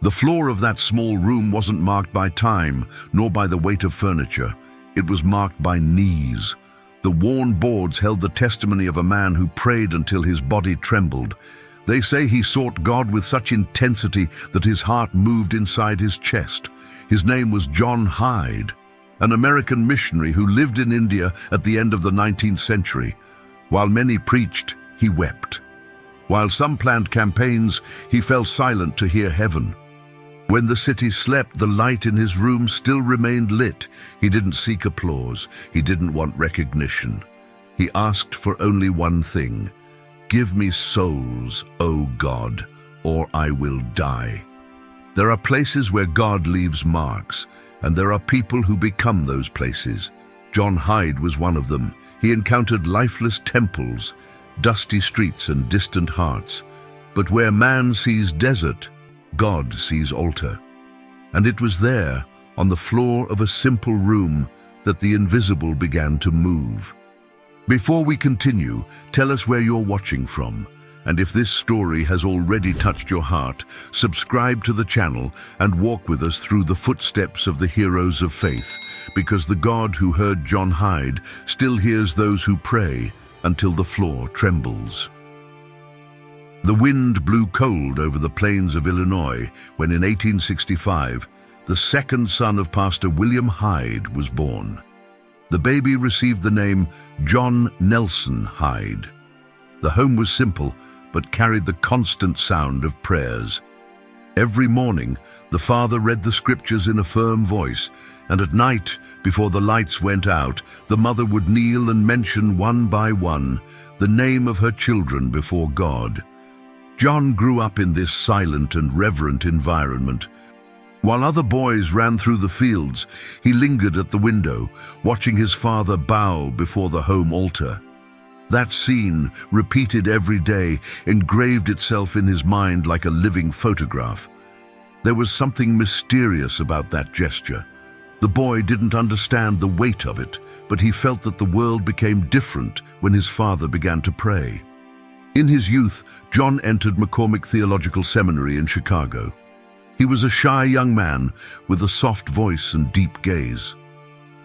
The floor of that small room wasn't marked by time, nor by the weight of furniture. It was marked by knees. The worn boards held the testimony of a man who prayed until his body trembled. They say he sought God with such intensity that his heart moved inside his chest. His name was John Hyde, an American missionary who lived in India at the end of the 19th century. While many preached, he wept. While some planned campaigns, he fell silent to hear heaven. When the city slept, the light in his room still remained lit. He didn't seek applause. He didn't want recognition. He asked for only one thing: "Give me souls, O God, or I will die." There are places where God leaves marks, and there are people who become those places. John Hyde was one of them. He encountered lifeless temples, dusty streets and distant hearts. But where man sees desert, God sees altar. And it was there, on the floor of a simple room, that the invisible began to move. Before we continue, tell us where you're watching from. And if this story has already touched your heart, subscribe to the channel and walk with us through the footsteps of the heroes of faith, because the God who heard John Hyde still hears those who pray until the floor trembles. The wind blew cold over the plains of Illinois when in 1865, the second son of Pastor William Hyde was born. The baby received the name John Nelson Hyde. The home was simple, but carried the constant sound of prayers. Every morning, the father read the scriptures in a firm voice, and at night, before the lights went out, the mother would kneel and mention one by one the name of her children before God. John grew up in this silent and reverent environment. While other boys ran through the fields, he lingered at the window, watching his father bow before the home altar. That scene, repeated every day, engraved itself in his mind like a living photograph. There was something mysterious about that gesture. The boy didn't understand the weight of it, but he felt that the world became different when his father began to pray. In his youth, John entered McCormick Theological Seminary in Chicago. He was a shy young man with a soft voice and deep gaze.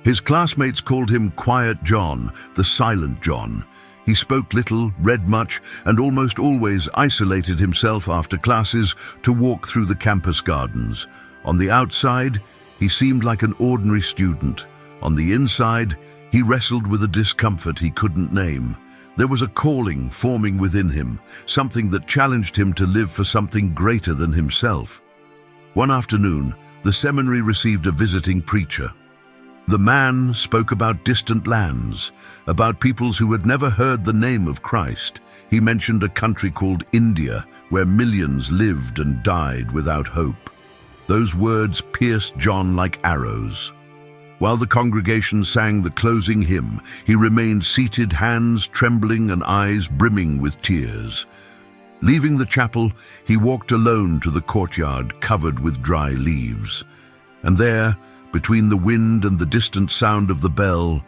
His classmates called him Quiet John, the Silent John. He spoke little, read much, and almost always isolated himself after classes to walk through the campus gardens. On the outside, he seemed like an ordinary student. On the inside, he wrestled with a discomfort he couldn't name. There was a calling forming within him, something that challenged him to live for something greater than himself. One afternoon, the seminary received a visiting preacher. The man spoke about distant lands, about peoples who had never heard the name of Christ. He mentioned a country called India, where millions lived and died without hope. Those words pierced John like arrows. While the congregation sang the closing hymn, he remained seated, hands trembling and eyes brimming with tears. Leaving the chapel, he walked alone to the courtyard covered with dry leaves. And there, between the wind and the distant sound of the bell,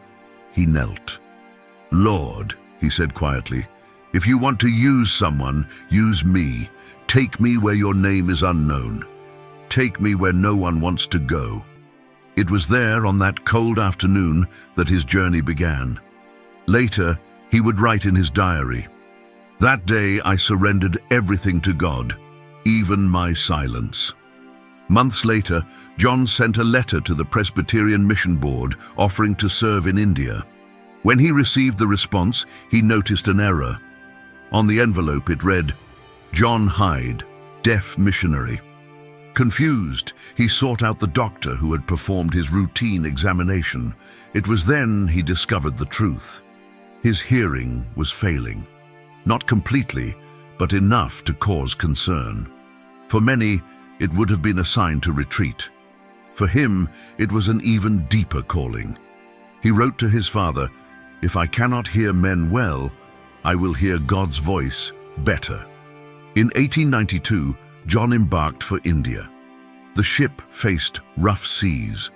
he knelt. "Lord," he said quietly, "if you want to use someone, use me. Take me where your name is unknown. Take me where no one wants to go." It was there on that cold afternoon that his journey began. Later, he would write in his diary, "That day I surrendered everything to God, even my silence." Months later, John sent a letter to the Presbyterian Mission Board offering to serve in India. When he received the response, he noticed an error. On the envelope it read, "John Hyde, deaf missionary." Confused, he sought out the doctor who had performed his routine examination. It was then he discovered the truth. His hearing was failing. Not completely, but enough to cause concern. For many, it would have been a sign to retreat. For him, it was an even deeper calling. He wrote to his father, "If I cannot hear men well, I will hear God's voice better." In 1892, John embarked for India. The ship faced rough seas.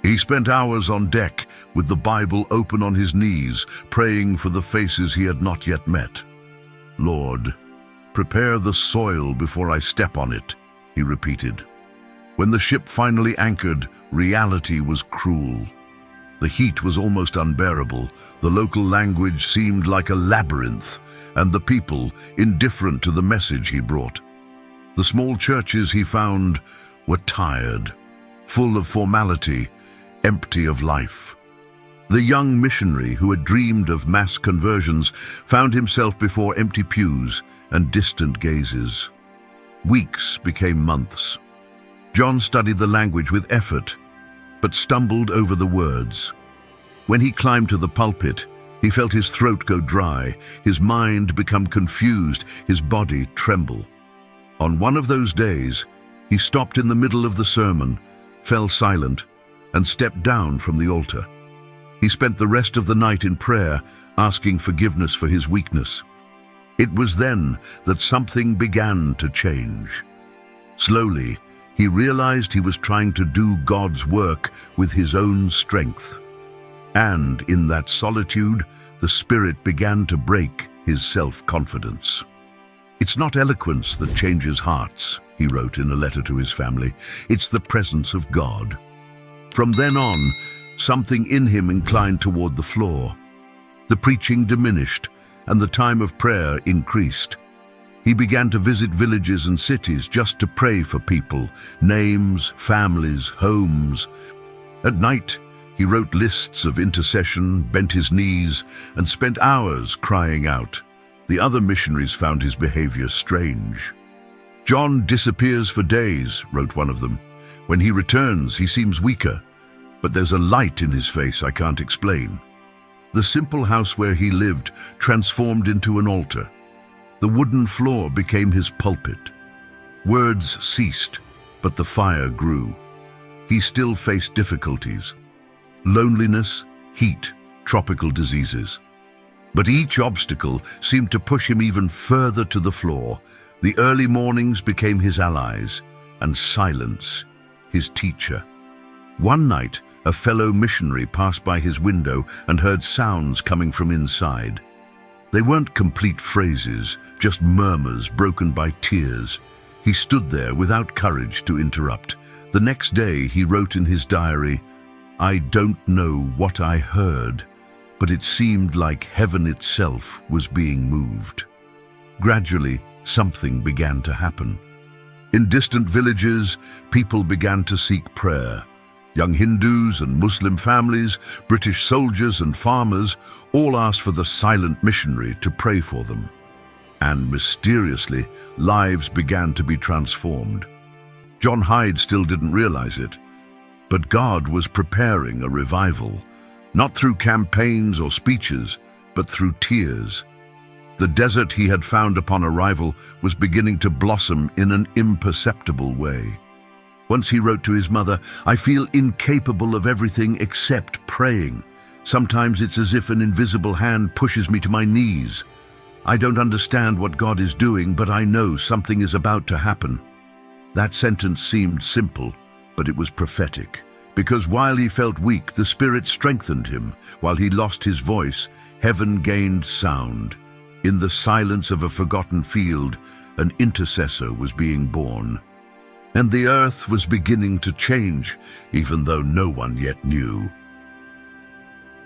He spent hours on deck with the Bible open on his knees, praying for the faces he had not yet met. "Lord, prepare the soil before I step on it," he repeated. When the ship finally anchored, reality was cruel. The heat was almost unbearable, the local language seemed like a labyrinth, and the people indifferent to the message he brought. The small churches he found were tired, full of formality, empty of life. The young missionary who had dreamed of mass conversions found himself before empty pews and distant gazes. Weeks became months. John studied the language with effort, but stumbled over the words. When he climbed to the pulpit, he felt his throat go dry, his mind become confused, his body tremble. On one of those days, he stopped in the middle of the sermon, fell silent, and stepped down from the altar. He spent the rest of the night in prayer, asking forgiveness for his weakness. It was then that something began to change. Slowly, he realized he was trying to do God's work with his own strength. And in that solitude, the Spirit began to break his self-confidence. "It's not eloquence that changes hearts," he wrote in a letter to his family. "It's the presence of God." From then on, something in him inclined toward the floor. The preaching diminished, and the time of prayer increased. He began to visit villages and cities just to pray for people, names, families, homes. At night, he wrote lists of intercession, bent his knees, and spent hours crying out. The other missionaries found his behavior strange. "John disappears for days," wrote one of them. "When he returns, he seems weaker, but there's a light in his face I can't explain." The simple house where he lived transformed into an altar. The wooden floor became his pulpit. Words ceased, but the fire grew. He still faced difficulties: loneliness, heat, tropical diseases. But each obstacle seemed to push him even further to the floor. The early mornings became his allies, and silence his teacher. One night, a fellow missionary passed by his window and heard sounds coming from inside. They weren't complete phrases, just murmurs broken by tears. He stood there without courage to interrupt. The next day, he wrote in his diary, "I don't know what I heard, but it seemed like heaven itself was being moved." Gradually, something began to happen. In distant villages, people began to seek prayer. Young Hindus and Muslim families, British soldiers and farmers, all asked for the silent missionary to pray for them. And mysteriously, lives began to be transformed. John Hyde still didn't realize it, but God was preparing a revival, not through campaigns or speeches, but through tears. The desert he had found upon arrival was beginning to blossom in an imperceptible way. Once he wrote to his mother, "I feel incapable of everything except praying. Sometimes it's as if an invisible hand pushes me to my knees. I don't understand what God is doing, but I know something is about to happen." That sentence seemed simple, but it was prophetic, because while he felt weak, the Spirit strengthened him. While he lost his voice, heaven gained sound. In the silence of a forgotten field, an intercessor was being born. And the earth was beginning to change, even though no one yet knew.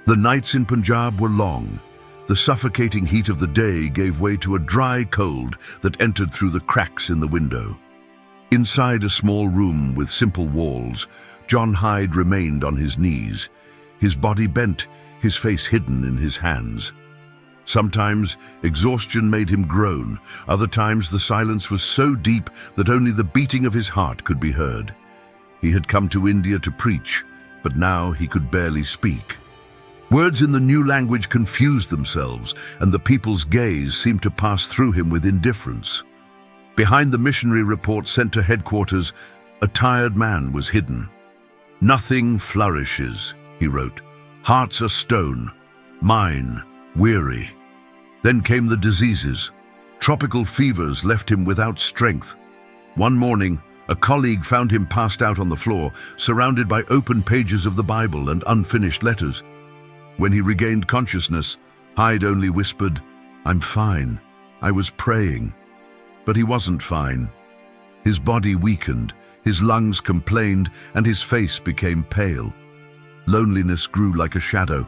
The nights in Punjab were long. The suffocating heat of the day gave way to a dry cold that entered through the cracks in the window. Inside a small room with simple walls, John Hyde remained on his knees, his body bent, his face hidden in his hands. Sometimes exhaustion made him groan. Other times the silence was so deep that only the beating of his heart could be heard. He had come to India to preach, but now he could barely speak. Words in the new language confused themselves, and the people's gaze seemed to pass through him with indifference. Behind the missionary report sent to headquarters, a tired man was hidden. "Nothing flourishes," he wrote. "Hearts are stone, mine weary." Then came the diseases. Tropical fevers left him without strength. One morning, a colleague found him passed out on the floor, surrounded by open pages of the Bible and unfinished letters. When he regained consciousness, Hyde only whispered, "I'm fine. I was praying." But he wasn't fine. His body weakened, his lungs complained, and his face became pale. Loneliness grew like a shadow.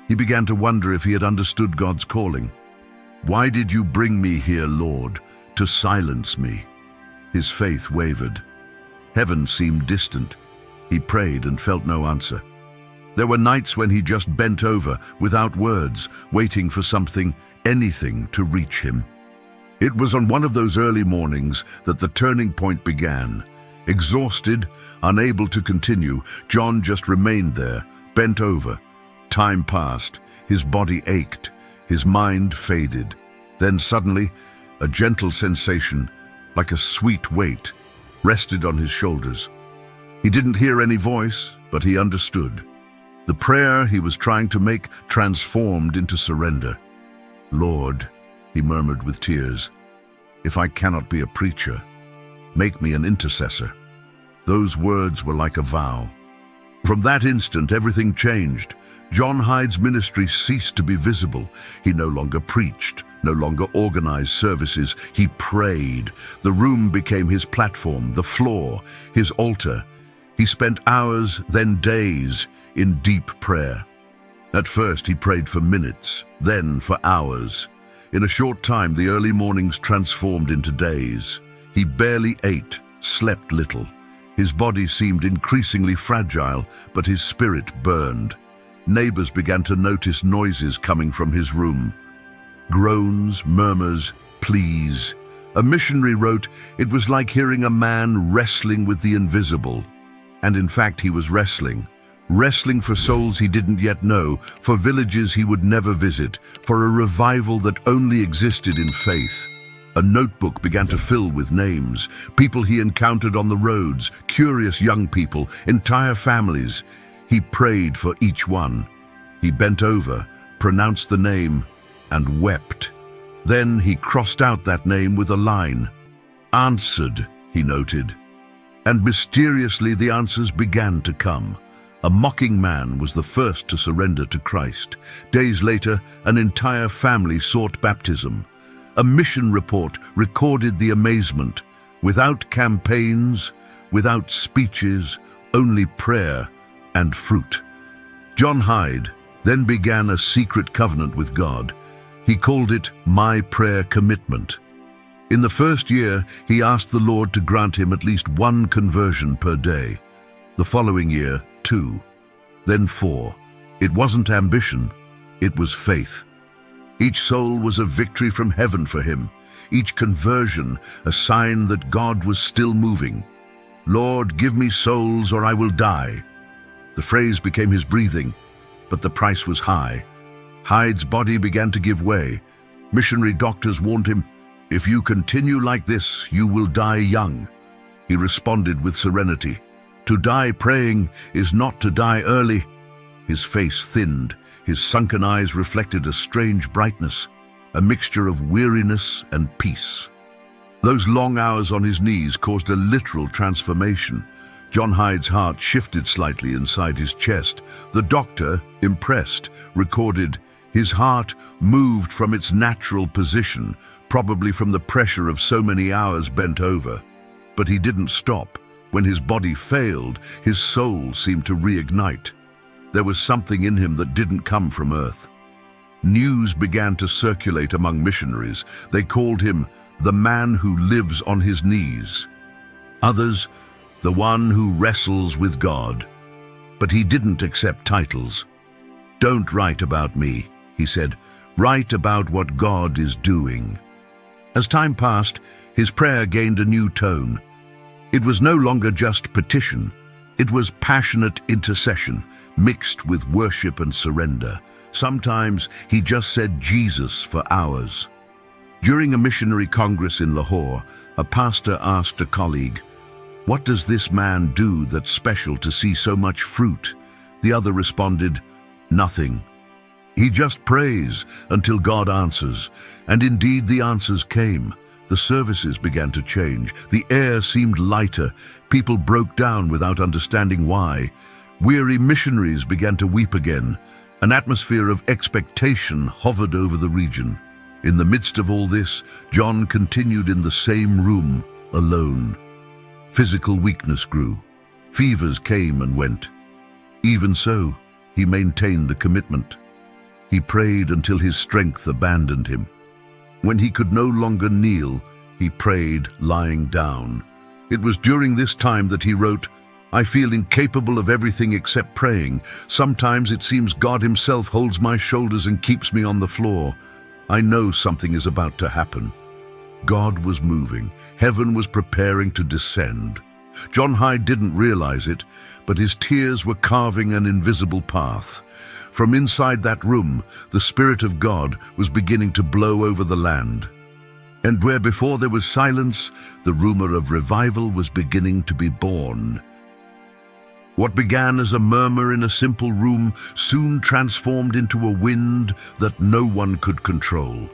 He began to wonder if he had understood God's calling. "Why did you bring me here, Lord, to silence me?" His faith wavered. Heaven seemed distant. He prayed and felt no answer. There were nights when he just bent over, without words, waiting for something, anything, to reach him. It was on one of those early mornings that the turning point began. Exhausted, unable to continue, John just remained there, bent over. Time passed. His body ached. His mind faded. Then suddenly, a gentle sensation, like a sweet weight, rested on his shoulders. He didn't hear any voice, but he understood. The prayer he was trying to make transformed into surrender. "Lord," he murmured with tears, "if I cannot be a preacher, make me an intercessor." Those words were like a vow. From that instant, everything changed. John Hyde's ministry ceased to be visible. He no longer preached, no longer organized services. He prayed. The room became his platform, the floor, his altar. He spent hours, then days, in deep prayer. At first, he prayed for minutes, then for hours. In a short time, the early mornings transformed into days. He barely ate, slept little. His body seemed increasingly fragile, but his spirit burned. Neighbors began to notice noises coming from his room. Groans, murmurs, pleas. A missionary wrote, "It was like hearing a man wrestling with the invisible." And in fact, he was wrestling for souls he didn't yet know, for villages he would never visit, for a revival that only existed in faith. A notebook began to fill with names, people he encountered on the roads, curious young people, entire families. He prayed for each one. He bent over, pronounced the name, and wept. Then he crossed out that name with a line. "Answered," he noted. And mysteriously the answers began to come. A mocking man was the first to surrender to Christ. Days later, an entire family sought baptism. A mission report recorded the amazement. Without campaigns, without speeches, only prayer and fruit. John Hyde then began a secret covenant with God. He called it "My Prayer Commitment." In the first year, he asked the Lord to grant him at least one conversion per day. The following year, 2, then 4. It wasn't ambition, it was faith. Each soul was a victory from heaven for him, each conversion a sign that God was still moving. "Lord, give me souls or I will die." The phrase became his breathing, but the price was high. Hyde's body began to give way. Missionary doctors warned him, "If you continue like this, you will die young." He responded with serenity. To die praying is not to die early. His face thinned. His sunken eyes reflected a strange brightness, a mixture of weariness and peace. Those long hours on his knees caused a literal transformation. John Hyde's heart shifted slightly inside his chest. The doctor, impressed, recorded, "His heart moved from its natural position, probably from the pressure of so many hours bent over." But he didn't stop. When his body failed, his soul seemed to reignite. There was something in him that didn't come from earth. News began to circulate among missionaries. They called him the man who lives on his knees. Others, the one who wrestles with God. But he didn't accept titles. "Don't write about me," he said. "Write about what God is doing." As time passed, his prayer gained a new tone. It was no longer just petition. It was passionate intercession, mixed with worship and surrender. Sometimes he just said Jesus for hours. During a missionary congress in Lahore, a pastor asked a colleague, "What does this man do that's special to see so much fruit?" The other responded, "Nothing. He just prays until God answers." And indeed the answers came. The services began to change. The air seemed lighter. People broke down without understanding why. Weary missionaries began to weep again. An atmosphere of expectation hovered over the region. In the midst of all this, John continued in the same room, alone. Physical weakness grew. Fevers came and went. Even so, he maintained the commitment. He prayed until his strength abandoned him. When he could no longer kneel, he prayed lying down. It was during this time that he wrote, "I feel incapable of everything except praying. Sometimes it seems God himself holds my shoulders and keeps me on the floor. I know something is about to happen." God was moving. Heaven was preparing to descend. John Hyde didn't realize it, but his tears were carving an invisible path. From inside that room, the Spirit of God was beginning to blow over the land. And where before there was silence, the rumor of revival was beginning to be born. What began as a murmur in a simple room soon transformed into a wind that no one could control.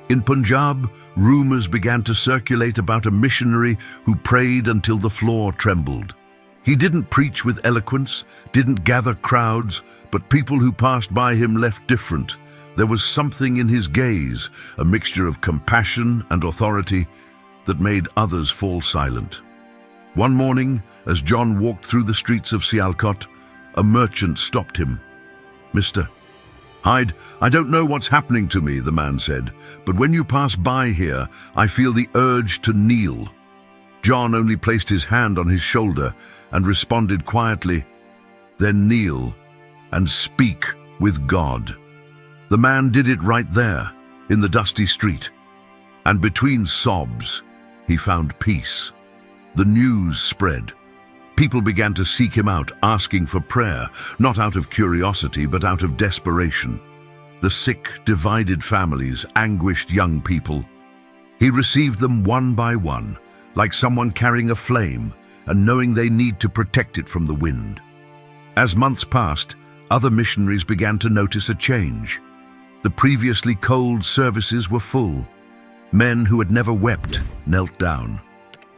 In Punjab, rumors began to circulate about a missionary who prayed until the floor trembled. He didn't preach with eloquence, didn't gather crowds, but people who passed by him left different. There was something in his gaze, a mixture of compassion and authority, that made others fall silent. One morning, as John walked through the streets of Sialkot, a merchant stopped him. "Mr. Hyde, I don't know what's happening to me," the man said, "but when you pass by here, I feel the urge to kneel." John only placed his hand on his shoulder and responded quietly, "Then kneel and speak with God." The man did it right there, in the dusty street, and between sobs, he found peace. The news spread. People began to seek him out, asking for prayer, not out of curiosity, but out of desperation. The sick divided families, anguished young people. He received them one by one, like someone carrying a flame and knowing they need to protect it from the wind. As months passed, other missionaries began to notice a change. The previously cold services were full. Men who had never wept knelt down.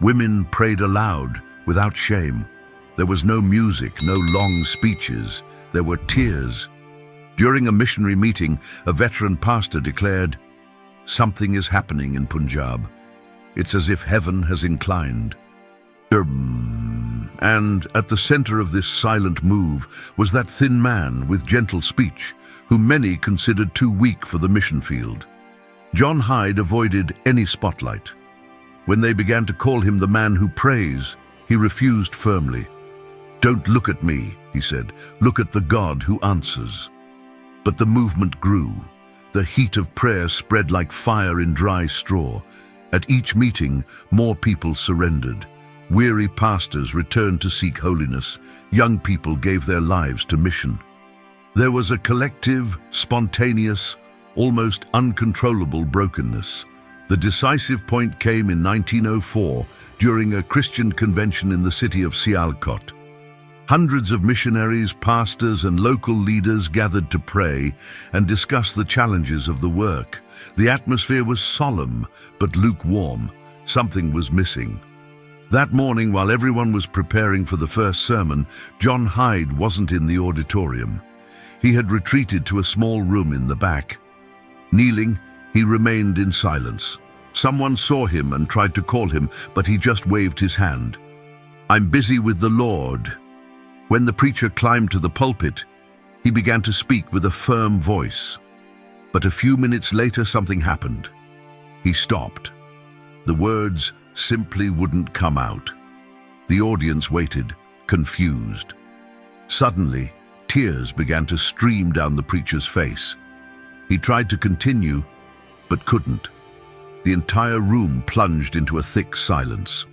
Women prayed aloud, without shame. There was no music, no long speeches. There were tears. During a missionary meeting, a veteran pastor declared, "Something is happening in Punjab. It's as if heaven has inclined." And at the center of this silent move was that thin man with gentle speech, whom many considered too weak for the mission field. John Hyde avoided any spotlight. When they began to call him the man who prays, he refused firmly. "Don't look at me," he said. "Look at the God who answers." But the movement grew. The heat of prayer spread like fire in dry straw. At each meeting, more people surrendered. Weary pastors returned to seek holiness. Young people gave their lives to mission. There was a collective, spontaneous, almost uncontrollable brokenness. The decisive point came in 1904 during a Christian convention in the city of Sialkot. Hundreds of missionaries, pastors, and local leaders gathered to pray and discuss the challenges of the work. The atmosphere was solemn but lukewarm. Something was missing. That morning, while everyone was preparing for the first sermon, John Hyde wasn't in the auditorium. He had retreated to a small room in the back. Kneeling, he remained in silence. Someone saw him and tried to call him, but he just waved his hand. "I'm busy with the Lord." When the preacher climbed to the pulpit, he began to speak with a firm voice. But a few minutes later, something happened. He stopped. The words simply wouldn't come out. The audience waited, confused. Suddenly, tears began to stream down the preacher's face. He tried to continue, but couldn't. The entire room plunged into a thick silence.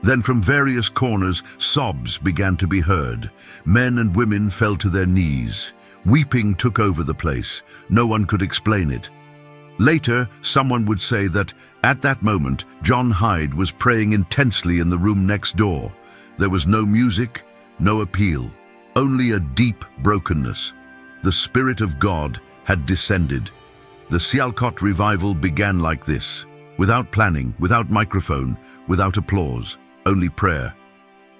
Then from various corners, sobs began to be heard. Men and women fell to their knees. Weeping took over the place. No one could explain it. Later, someone would say that, at that moment, John Hyde was praying intensely in the room next door. There was no music, no appeal, only a deep brokenness. The Spirit of God had descended. The Sialkot revival began like this, without planning, without microphone, without applause, only prayer.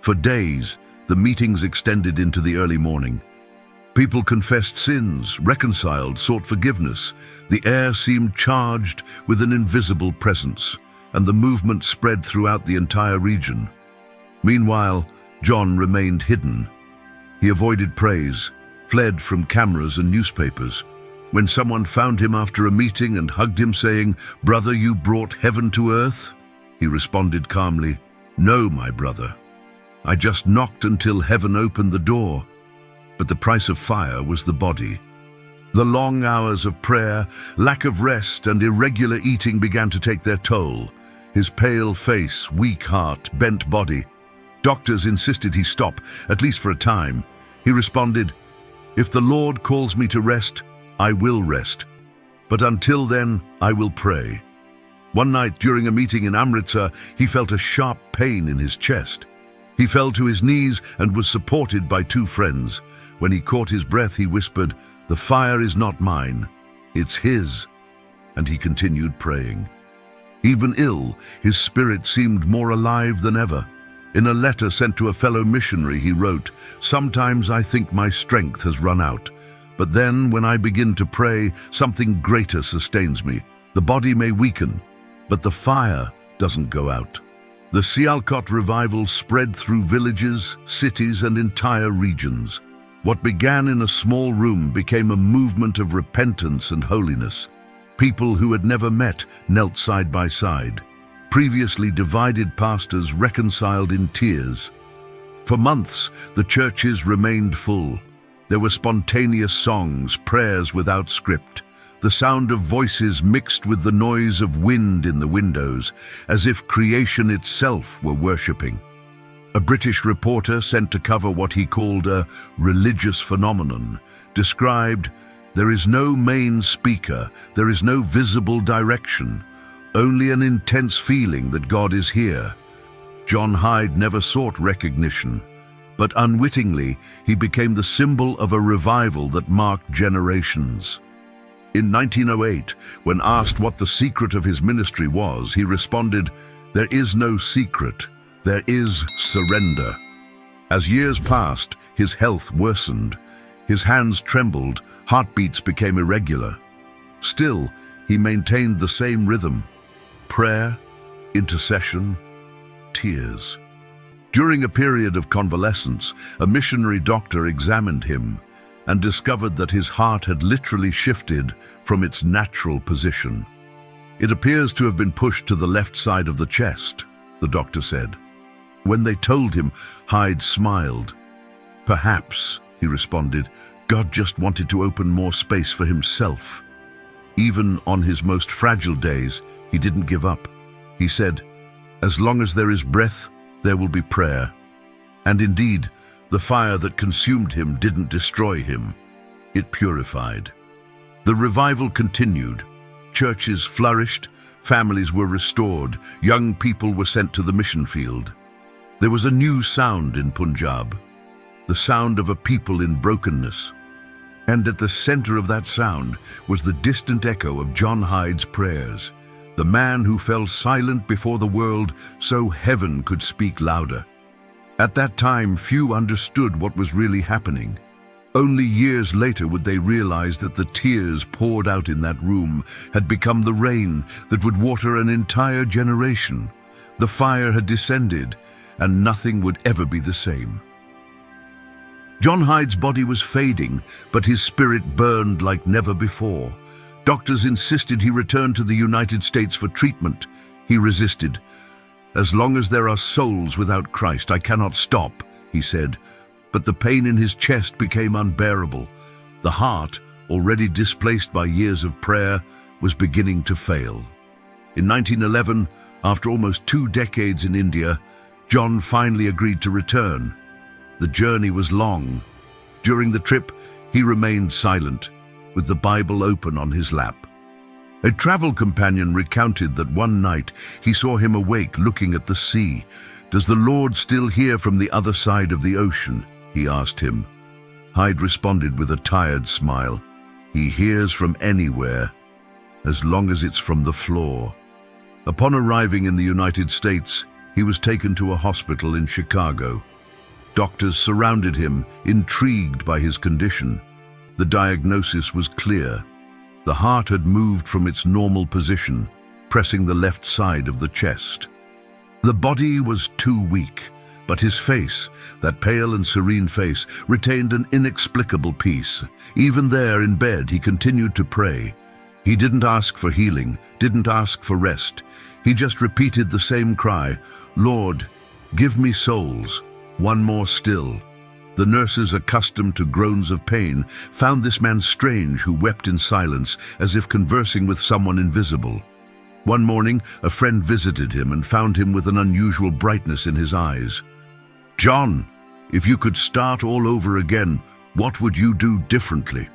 For days, the meetings extended into the early morning. People confessed sins, reconciled, sought forgiveness. The air seemed charged with an invisible presence, and the movement spread throughout the entire region. Meanwhile, John remained hidden. He avoided praise, fled from cameras and newspapers. When someone found him after a meeting and hugged him saying, "Brother, you brought heaven to earth," he responded calmly, "No, my brother. I just knocked until heaven opened the door." But the price of fire was the body. The long hours of prayer, lack of rest, and irregular eating began to take their toll. His pale face, weak heart, bent body. Doctors insisted he stop, at least for a time. He responded, "If the Lord calls me to rest, I will rest. But until then, I will pray." One night during a meeting in Amritsar, he felt a sharp pain in his chest. He fell to his knees and was supported by two friends. When he caught his breath, he whispered, "The fire is not mine, it's his." And he continued praying. Even ill, his spirit seemed more alive than ever. In a letter sent to a fellow missionary, he wrote, "Sometimes I think my strength has run out. But then, when I begin to pray, something greater sustains me. The body may weaken, but the fire doesn't go out." The Sialkot revival spread through villages, cities, and entire regions. What began in a small room became a movement of repentance and holiness. People who had never met knelt side by side. Previously divided pastors reconciled in tears. For months, the churches remained full. There were spontaneous songs, prayers without script. The sound of voices mixed with the noise of wind in the windows, as if creation itself were worshipping. A British reporter sent to cover what he called a religious phenomenon described, "There is no main speaker, there is no visible direction, only an intense feeling that God is here." John Hyde never sought recognition, but unwittingly he became the symbol of a revival that marked generations. In 1908, when asked what the secret of his ministry was, he responded, "There is no secret, there is surrender." As years passed, his health worsened. His hands trembled, heartbeats became irregular. Still, he maintained the same rhythm: prayer, intercession, tears. During a period of convalescence, a missionary doctor examined him and discovered that his heart had literally shifted from its natural position. "It appears to have been pushed to the left side of the chest," the doctor said. When they told him, Hyde smiled. "Perhaps," he responded, "God just wanted to open more space for himself." Even on his most fragile days, he didn't give up. He said, "As long as there is breath, there will be prayer." And indeed, the fire that consumed him didn't destroy him. It purified. The revival continued. Churches flourished, families were restored, young people were sent to the mission field. There was a new sound in Punjab, the sound of a people in brokenness. And at the center of that sound was the distant echo of John Hyde's prayers, the man who fell silent before the world so heaven could speak louder. At that time, few understood what was really happening. Only years later would they realize that the tears poured out in that room had become the rain that would water an entire generation. The fire had descended, and nothing would ever be the same. John Hyde's body was fading, but his spirit burned like never before. Doctors insisted he return to the United States for treatment. He resisted. "As long as there are souls without Christ, I cannot stop," he said. But the pain in his chest became unbearable. The heart, already displaced by years of prayer, was beginning to fail. In 1911, after almost 2 decades in India, John finally agreed to return. The journey was long. During the trip, he remained silent, with the Bible open on his lap. A travel companion recounted that one night he saw him awake looking at the sea. "Does the Lord still hear from the other side of the ocean?" he asked him. Hyde responded with a tired smile. "He hears from anywhere, as long as it's from the floor." Upon arriving in the United States, he was taken to a hospital in Chicago. Doctors surrounded him, intrigued by his condition. The diagnosis was clear. The heart had moved from its normal position, pressing the left side of the chest. The body was too weak. But his face, that pale and serene face, retained an inexplicable peace. Even there in bed, he continued to pray. He didn't ask for healing, didn't ask for rest. He just repeated the same cry, "Lord, give me souls, one more still." The nurses, accustomed to groans of pain, found this man strange who wept in silence, as if conversing with someone invisible. One morning, a friend visited him and found him with an unusual brightness in his eyes. "John, if you could start all over again, what would you do differently?"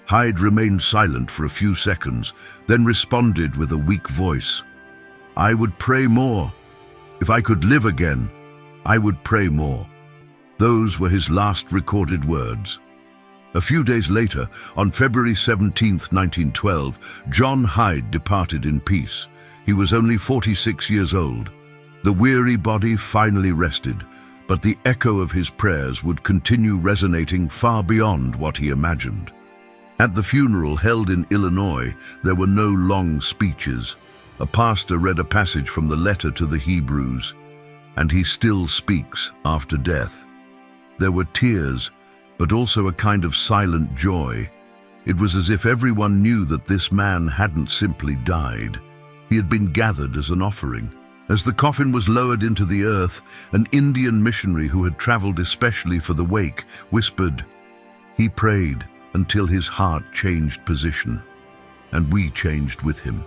Hyde remained silent for a few seconds, then responded with a weak voice, "I would pray more. If I could live again, I would pray more." Those were his last recorded words. A few days later, on February 17, 1912, John Hyde departed in peace. He was only 46 years old. The weary body finally rested, but the echo of his prayers would continue resonating far beyond what he imagined. At the funeral held in Illinois, there were no long speeches. A pastor read a passage from the letter to the Hebrews, "And he still speaks after death." There were tears, but also a kind of silent joy. It was as if everyone knew that this man hadn't simply died. He had been gathered as an offering. As the coffin was lowered into the earth, an Indian missionary who had traveled especially for the wake whispered, "He prayed until his heart changed position, and we changed with him."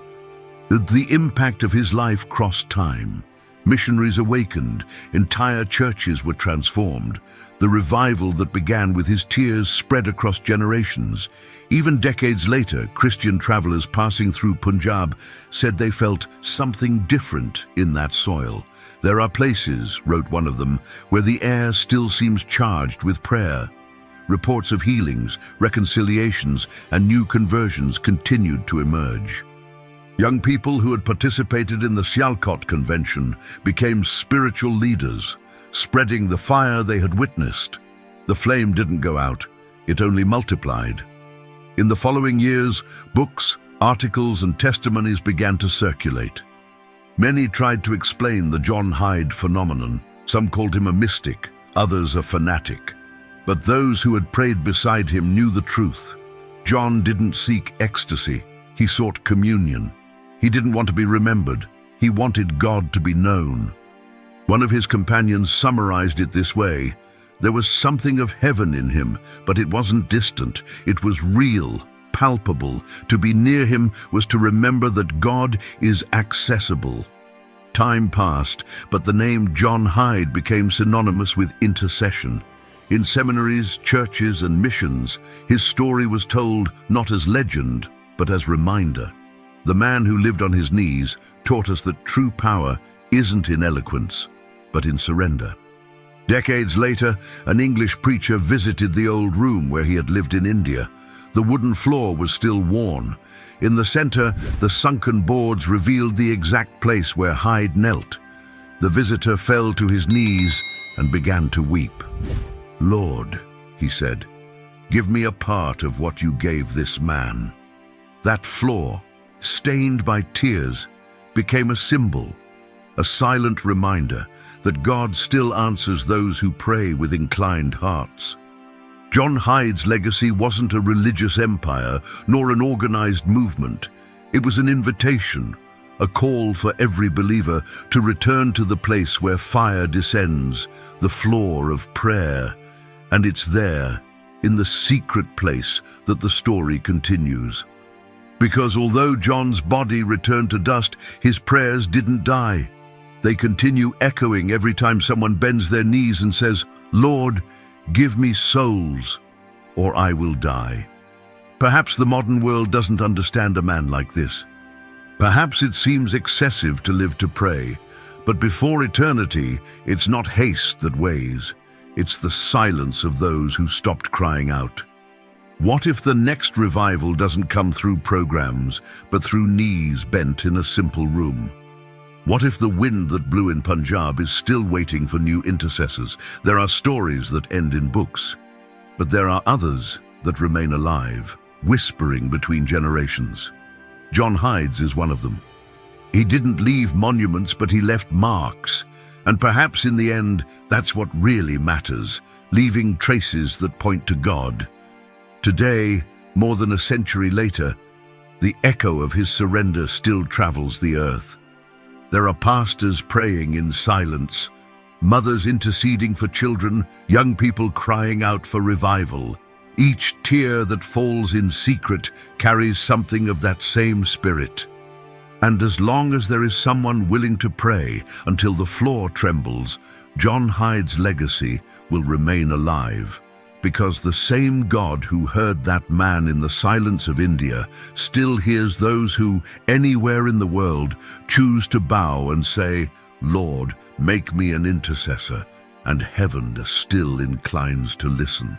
The impact of his life crossed time. Missionaries awakened, entire churches were transformed. The revival that began with his tears spread across generations. Even decades later, Christian travelers passing through Punjab said they felt something different in that soil. "There are places," wrote one of them, "where the air still seems charged with prayer." Reports of healings, reconciliations, and new conversions continued to emerge. Young people who had participated in the Sialkot convention became spiritual leaders, spreading the fire they had witnessed. The flame didn't go out, it only multiplied. In the following years, books, articles, and testimonies began to circulate. Many tried to explain the John Hyde phenomenon. Some called him a mystic, others a fanatic. But those who had prayed beside him knew the truth. John didn't seek ecstasy, he sought communion. He didn't want to be remembered, he wanted God to be known. One of his companions summarized it this way: "There was something of heaven in him, but it wasn't distant, it was real, palpable. To be near him was to remember that God is accessible." Time passed, but the name John Hyde became synonymous with intercession. In seminaries, churches, and missions, his story was told not as legend, but as reminder. The man who lived on his knees taught us that true power isn't in eloquence, but in surrender. Decades later, an English preacher visited the old room where he had lived in India. The wooden floor was still worn. In the center, the sunken boards revealed the exact place where Hyde knelt. The visitor fell to his knees and began to weep. "Lord," he said, "give me a part of what you gave this man." That floor, stained by tears, became a symbol, a silent reminder that God still answers those who pray with inclined hearts. John Hyde's legacy wasn't a religious empire nor an organized movement. It was an invitation, a call for every believer to return to the place where fire descends, the floor of prayer. And it's there, in the secret place, that the story continues. Because although John's body returned to dust, his prayers didn't die. They continue echoing every time someone bends their knees and says, "Lord, give me souls, or I will die." Perhaps the modern world doesn't understand a man like this. Perhaps it seems excessive to live to pray, but before eternity, it's not haste that weighs. It's the silence of those who stopped crying out. What if the next revival doesn't come through programs, but through knees bent in a simple room? What if the wind that blew in Punjab is still waiting for new intercessors? There are stories that end in books, but there are others that remain alive, whispering between generations. John Hyde's is one of them. He didn't leave monuments, but he left marks, And perhaps in the end, that's what really matters, leaving traces that point to God. Today, more than a century later, the echo of his surrender still travels the earth. There are pastors praying in silence, mothers interceding for children, young people crying out for revival. Each tear that falls in secret carries something of that same spirit. And as long as there is someone willing to pray until the floor trembles, John Hyde's legacy will remain alive. Because the same God who heard that man in the silence of India still hears those who, anywhere in the world, choose to bow and say, "Lord, make me an intercessor," and heaven still inclines to listen.